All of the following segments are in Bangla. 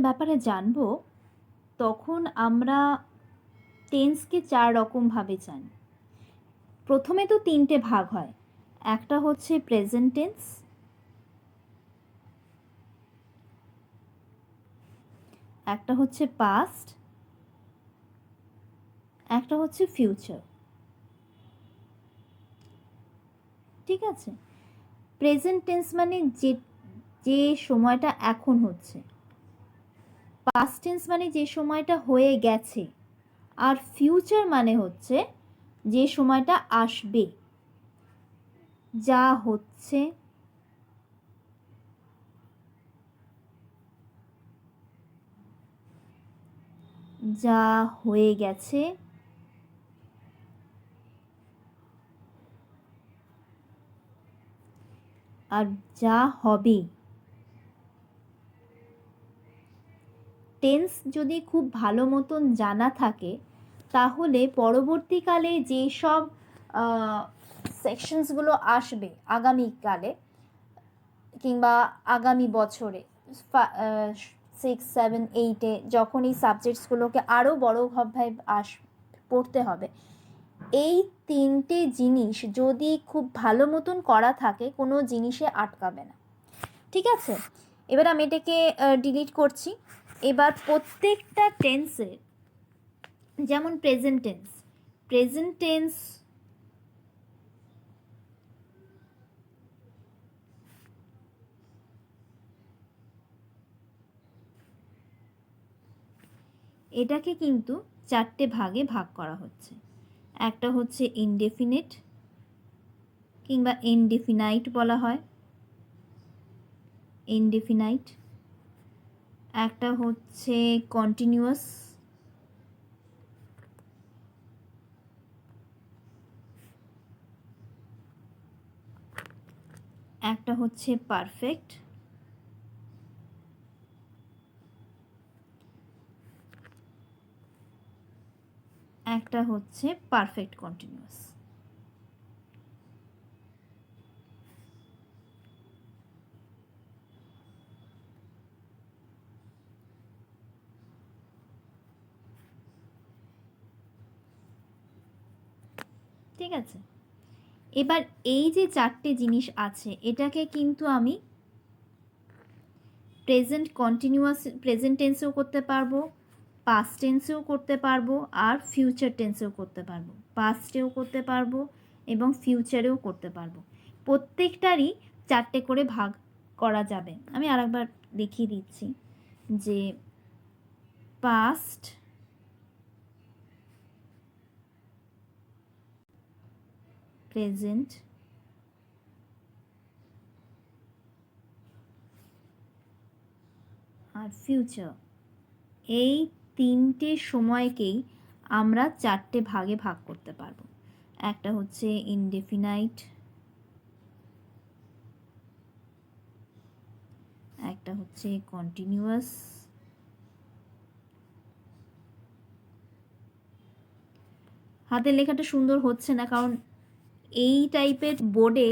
ব্যাপারে জানবো, তখন আমরা টেন্সকে 4 রকমভাবে জানি। প্রথমে তো 3টে ভাগ হয়। একটা হচ্ছে প্রেজেন্ট টেন্স, একটা হচ্ছে পাস্ট, একটা হচ্ছে ফিউচার। ঠিক আছে? প্রেজেন্ট টেন্স মানে যে সময়টা এখন হচ্ছে, পাস্ট টেন্স মানে যে সময়টা হয়ে গেছে, আর ফিউচার মানে হচ্ছে যে সময়টা আসবে, যা হচ্ছে, যা হয়ে গেছে, আর যা হবে। টেন্স যদি খুব ভালো মতন জানা থাকে, তাহলে পরবর্তীকালে যেসব সেকশনসগুলো আসবে আগামীকালে কিংবা আগামী বছরে 6, 7, 8-এ যখন এই সাবজেক্টসগুলোকে আরও বড়োভাবে পড়তে হবে, এই 3টে জিনিস যদি খুব ভালো মতন করা থাকে, কোনো জিনিসে আটকাবে না। ঠিক আছে? এবার আমি এটাকে ডিলিট করছি। এবার প্রত্যেকটা টেন্সের, যেমন প্রেজেন্ট টেন্স এটাকে কিন্তু 4টে ভাগে ভাগ করা হচ্ছে। একটা হচ্ছে ইনডেফিনিট কিংবা ইনডেফিনাইট বলা হয়, ইনডেফিনাইট। একটা হচ্ছে কন্টিনিউয়াস, একটা হচ্ছে পারফেক্ট, একটা হচ্ছে পারফেক্ট কন্টিনিউয়াস। ঠিক আছে? এবার এই যে 4টে জিনিস আছে, এটাকে কিন্তু আমি প্রেজেন্ট টেন্সেও করতে পারবো, পাস্ট টেন্সেও করতে পারবো, আর ফিউচার টেন্সেও করতে পারবো। পাস্টেও করতে পারবো এবং ফিউচারেও করতে পারবো। প্রত্যেকটারই 4টে করে ভাগ করা যাবে। আমি আরেকবার দেখিয়ে দিচ্ছি যে পাস্ট, প্রেজেন্ট, আর ফিউচার, এই 3টে সময়কেই আমরা 4টে ভাগে ভাগ করতে পারবো। একটা হচ্ছে ইনডেফিনাইট, একটা হচ্ছে কন্টিনিউয়াস, হাতের লেখাটা সুন্দর হচ্ছে না, কারণ এই টাইপের বোর্ডে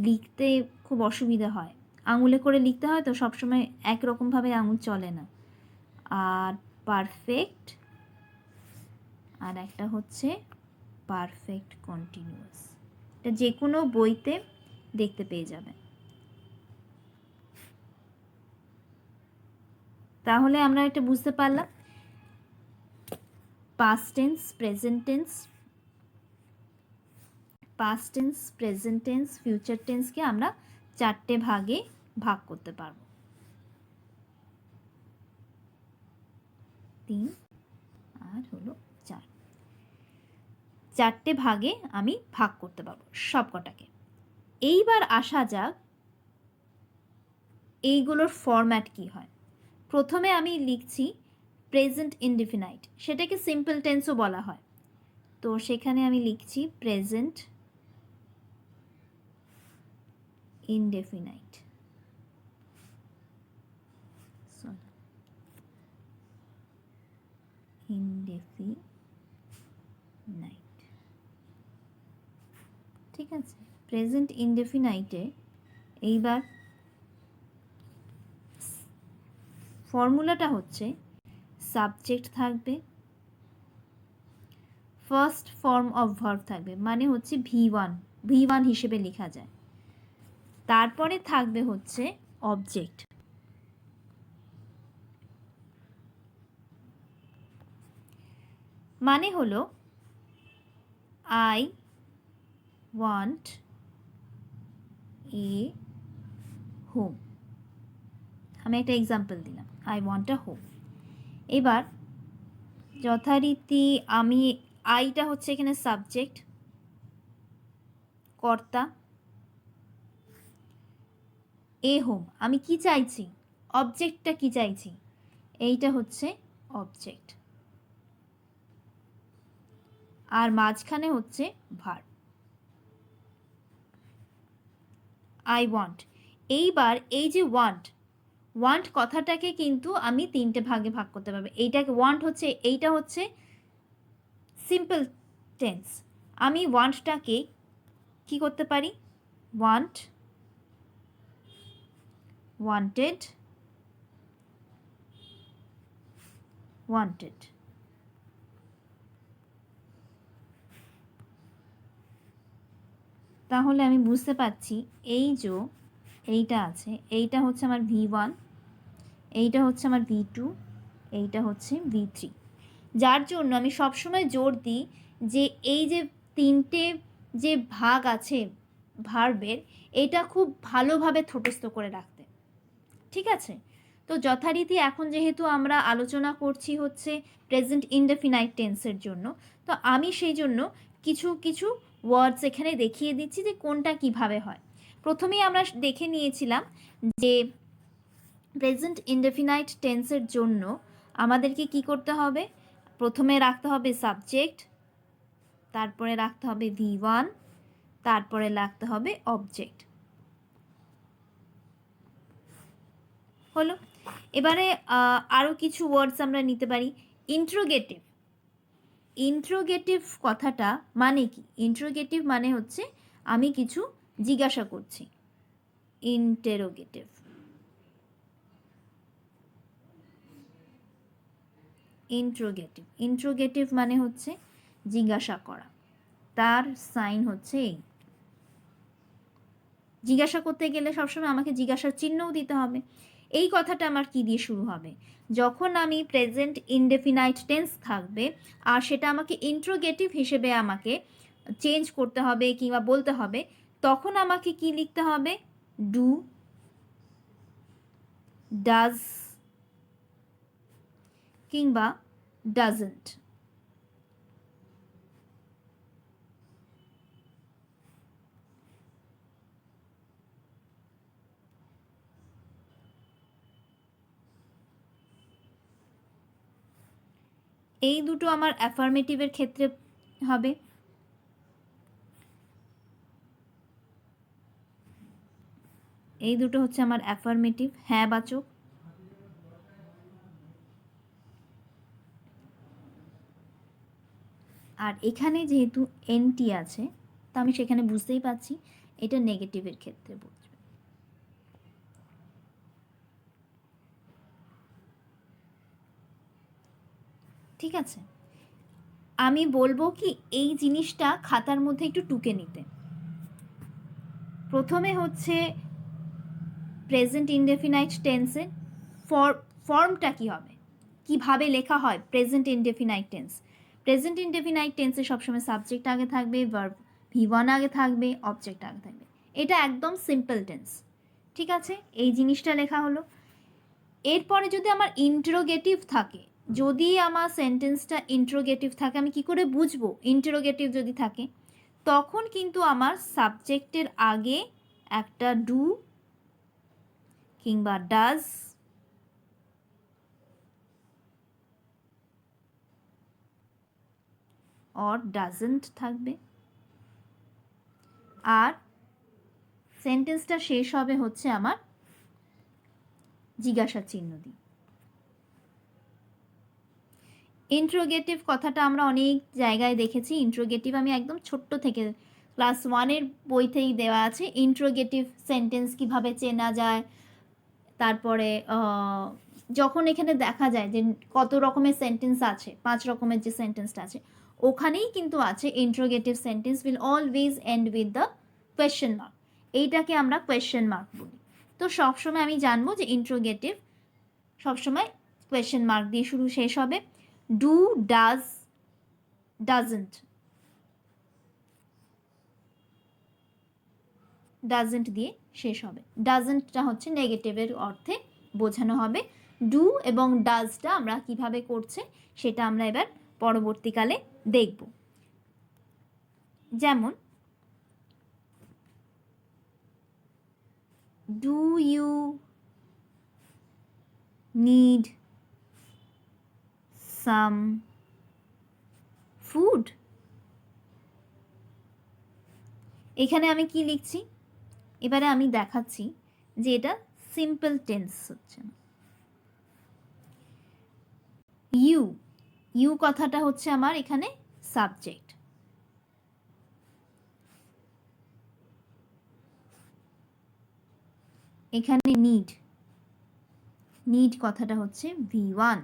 লিখতে খুব অসুবিধা হয়, আঙুলে করে লিখতে হয় তো, সবসময় একরকমভাবে আঙুল চলে না। আর পারফেক্ট, আর একটা হচ্ছে পারফেক্ট কন্টিনিউয়াস। এটা যে কোনো বইতে দেখতে পেয়ে যাবে। তাহলে আমরা এটা বুঝতে পারলাম, past tense, present tense, future টেন্সকে আমরা 4টে ভাগে ভাগ করতে পারবো। 3 আর হলো 4, 4টে ভাগে আমি ভাগ করতে পারবো সবকটাকে। এইবার আসা যাক এইগুলোর ফরম্যাট কি হয়। প্রথমে আমি লিখছি প্রেজেন্ট ইনডেফিনাইট, সেটাকে সিম্পল টেন্সও বলা হয়। তো সেখানে আমি লিখছি প্রেজেন্ট ইনডেফিনাইট, ঠিক আছে? প্রেজেন্ট ইনডেফিনাইটে এইবার ফর্মুলাটা হচ্ছে সাবজেক্ট থাকবে, ফার্স্ট ফর্ম অফ ভার্ব থাকবে, মানে হচ্ছে ভি ওয়ান হিসেবে লেখা যায়। তারপরে থাকবে হচ্ছে অবজেক্ট, মানে হলো আই ওয়ান্ট এ হোম। আমি একটা এক্সাম্পল দিলাম, আই ওয়ান্ট আ হোম। এবার যথারীতি আমি আইটা হচ্ছে এখানে সাবজেক্ট, কর্তা, এ হোম আমি কি চাইছি, অবজেক্টটা কি চাইছি, এইটা হচ্ছে অবজেক্ট, আর মাঝখানে হচ্ছে ভার্ব আই ওয়ান্ট। এইবার এই যে ওয়ান্ট কথাটাকে কিন্তু আমি তিনটে ভাগে ভাগ করতে পারবো। এইটাকে ওয়ান্ট হচ্ছে, এইটা হচ্ছে সিম্পল টেন্স। আমি ওয়ান্টটাকে কি করতে পারি, ওয়ান্টেড, তাহলে আমি বুঝতে পারছি এই যে এইটা আছে, এইটা হচ্ছে আমার ভি1, এইটা হচ্ছে আমার ভি2, এইটা হচ্ছে ভি3। যার জন্য আমি সবসময় জোর দিই যে এই যে তিনটে যে ভাগ আছে ভার্বের, এটা খুব ভালোভাবে ঠোঁটস্থ করে রাখতে, ঠিক আছে? তো যথারীতি এখন যেহেতু আমরা আলোচনা করছি হচ্ছে প্রেজেন্ট ইনডেফিনাইট টেন্সের জন্য, তো আমি সেই জন্য কিছু কিছু ওয়ার্ডস এখানে দেখিয়ে দিচ্ছি যে কোনটা কিভাবে হয়। প্রথমেই আমরা দেখে নিয়েছিলাম যে প্রেজেন্ট ইনডেফিনাইট টেন্সের জন্য আমাদেরকে কি করতে হবে, প্রথমে রাখতে হবে সাবজেক্ট, তারপরে রাখতে হবে ভি1, তারপরে রাখতে হবে অবজেক্ট। হলো। এবারে আরও কিছু ওয়ার্ডস আমরা নিতে পারি। ইন্ট্রোগেটিভ কথাটা মানে কি? ইন্ট্রোগেটিভ মানে হচ্ছে আমি কিছু জিজ্ঞাসা করছি, ইন্ট্রোগেটিভ মানে হচ্ছে জিজ্ঞাসা করা। তার সাইন হচ্ছে এই, জিজ্ঞাসা করতে গেলে সবসময় আমাকে জিজ্ঞাসার চিহ্নও দিতে হবে। এই কথাটা আমার কি দিয়ে শুরু হবে, যখন আমি প্রেজেন্ট ইনডেফিনাইট টেন্স থাকবে আর সেটা আমাকে ইন্ট্রোগেটিভ হিসেবে আমাকে চেঞ্জ করতে হবে কিংবা বলতে হবে, তখন আমাকে কি লিখতে হবে, ডু, ডাজ কিংবা ডাজন্ট। এই দুটো আমার অ্যাফার্মেটিভের ক্ষেত্রে হবে। এই দুটো হচ্ছে আমার অ্যাফার্মেটিভ, হ্যাঁ বাচক। আর এখানে যেহেতু এনটি আছে, তা আমি সেখানে বুঝতেই পারছি এটা নেগেটিভের ক্ষেত্রে বুঝবে। ঠিক আছে, আমি বলবো কি এই জিনিসটা খাতার মধ্যে একটু টুকে নিতে। প্রথমে হচ্ছে প্রেজেন্ট ইনডেফিনাইট টেন্সে ফর্মটা কী হবে, কিভাবে লেখা হয় present indefinite tense. Present indefinite টেন্সে সবসময় সাবজেক্ট আগে থাকবে, ভার্ব ভি1 আগে থাকবে, অবজেক্ট আগে থাকবে। এটা একদম সিম্পল টেন্স, ঠিক আছে? এই জিনিসটা লেখা হলো। এরপরে যদি আমার ইন্টারোগেটিভ থাকে, যদি আমার সেন্টেন্সটা ইন্টারোগেটিভ থাকে, আমি কি করে বুঝবো ইন্টারোগেটিভ যদি থাকে? তখন কিন্তু আমার সাবজেক্টের আগে একটা ডু কিংবা ডাজ অর ডাজন্ট থাকবে, আর সেন্টেন্সটা শেষ হবে হচ্ছে আমার জিজ্ঞাসা চিহ্ন দিয়ে। ইন্ট্রোগেটিভ কথাটা আমরা অনেক জায়গায় দেখেছি। ইন্ট্রোগেটিভ আমি একদম ছোট্ট থেকে ক্লাস 1-এর বইতেই দেওয়া আছে ইন্ট্রোগেটিভ সেন্টেন্স কিভাবে চেনা যায়, তারপরে যখন এখানে দেখা যায় যে কত রকমের সেন্টেন্স আছে, 5 রকমের যে সেন্টেন্সটা আছে, ওখানেই কিন্তু আছে interrogative sentence will always end with the question mark. এইটাকে আমরা কোয়েশ্চেন মার্ক বলি। তো সবসময় আমি জানবো যে ইন্ট্রোগেটিভ সবসময় কোয়েশ্চেন মার্ক দিয়ে শুরু শেষ হবে। ডু, ডাজ, ডাজেন্ট, ডাজেন্ট দিয়ে শেষ হবে। ডাজেন্টটা হচ্ছে নেগেটিভের অর্থে বোঝানো হবে। ডু এবং ডাজটা আমরা কিভাবে করছে সেটা আমরা এবার পরবর্তীকালে দেখব। যেমন do you need some food. এখানে আমি কি লিখছি, এবারে আমি দেখাচ্ছি যে এটা সিম্পল টেন্স হচ্ছে না। ইউ, ইউ কথাটা হচ্ছে আমার এখানে সাবজেক্ট। এখানে নিড, নিড কথাটা হচ্ছে V1।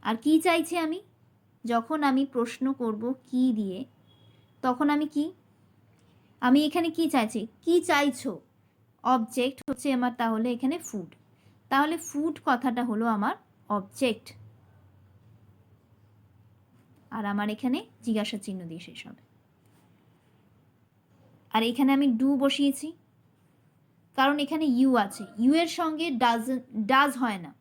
আর কি চাইছি আমি, যখন আমি প্রশ্ন করব কি দিয়ে, তখন আমি এখানে কি চাইছি, কি চাইছো, অবজেক্ট হচ্ছে আমার তাহলে এখানে ফুড। তাহলে ফুড কথাটা হলো আমার অবজেক্ট, আর আমার এখানে জিজ্ঞাসা চিহ্ন দিয়ে শেষ হবে। আর এখানে আমি ডু বসিয়েছি কারণ এখানে ইউ আছে, ইউ এর সঙ্গে ডাজ হয় না,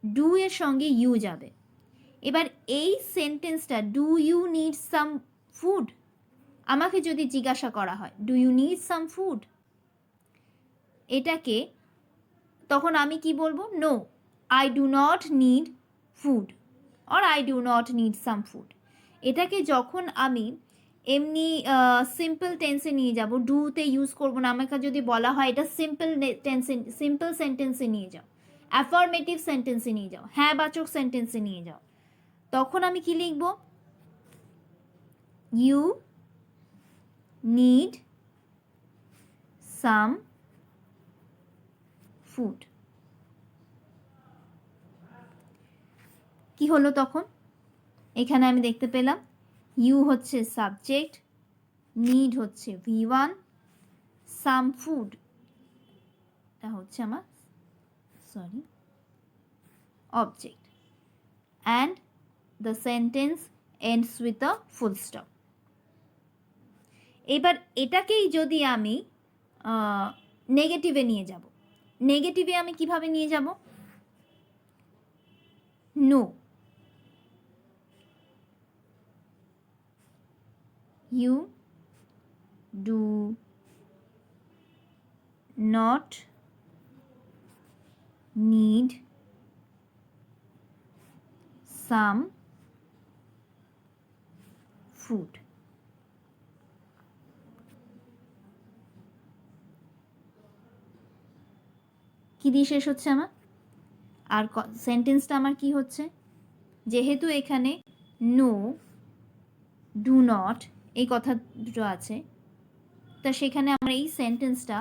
ডু এর সঙ্গে ইউ যাবে। এবার এই সেন্টেন্সটা do you need some food, আমাকে যদি জিজ্ঞাসা করা হয় do you need some food, এটাকে তখন আমি কি বলবো, no I do not need food or I do not need some food. এটাকে যখন আমি এমনি সিম্পল টেন্সে নিয়ে যাব, ডুতে ইউজ করবো না, আমাকে যদি বলা হয় এটা সিম্পল সেন্টেন্সে নিয়ে যাও, অ্যাফার্মেটিভ সেন্টেন্সে নিয়ে যাও, হ্যাঁ বাচক সেন্টেন্সে নিয়ে যাও, তখন আমি কি লিখব, ইউ নিড সাম ফুড। কি হলো তখন, এখানে আমি দেখতে পেলাম ইউ হচ্ছে সাবজেক্ট, নিড হচ্ছে V1, সাম ফুড এটা হচ্ছে আমার object, and the sentence ends with a full stop. এবার এটাকেই যদি আমি নেগেটিভে নিয়ে যাব, নেগেটিভে আমি কিভাবে নিয়ে যাব, no you do not need some food. কি দিয়ে শেষ হচ্ছে আমার, আর সেন্টেন্সটা আমার কি হচ্ছে, যেহেতু এখানে নো, ডু নট এই কথা দুটো আছে, তা সেখানে আমার এই সেন্টেন্সটা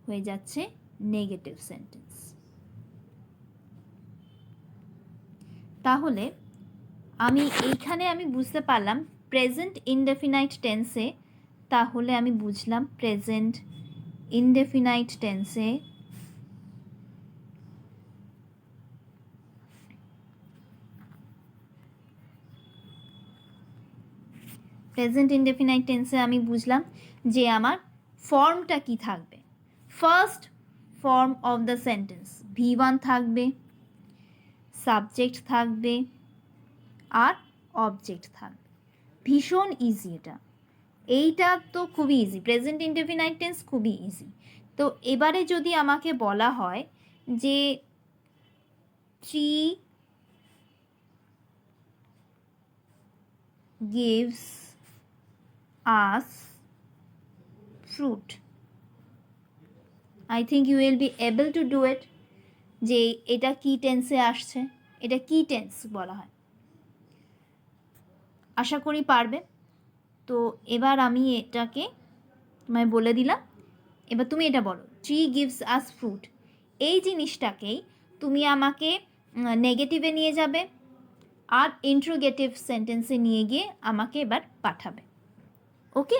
হয়ে যাচ্ছে নেগেটিভ সেন্টেন্স। তাহলে আমি বুঝতে পারলাম প্রেজেন্ট ইনডেফিনাইট টেন্সে, তাহলে আমি বুঝলাম প্রেজেন্ট ইনডেফিনাইট টেন্সে আমি বুঝলাম যে আমার ফর্মটা কি থাকবে। First form of the sentence V1 থাকবে, সাবজেক্ট থাকবে, আর অবজেক্ট থাকবে। ভীষণ ইজি এইটা তো খুবই ইজি, প্রেজেন্ট ইনডেফিনাইট টেন্স খুবই ইজি। তো এবারে যদি আমাকে বলা হয় যে tree gives us fruit, I think you will be able to do it, যে এটা কি টেন্সে আসছে, এটা কি টেন্স বলা হয়, আশা করি পারবে। তো এবার আমি এটাকে তোমায় বলে দিলাম, এবার তুমি এটা বলো, ট্রি গিভস আস ফ্রুট, এই জিনিসটাকেই তুমি আমাকে নেগেটিভে নিয়ে যাবে আর ইন্ট্রোগেটিভ সেন্টেন্সে নিয়ে গিয়ে আমাকে এবার পাঠাবে। ওকে।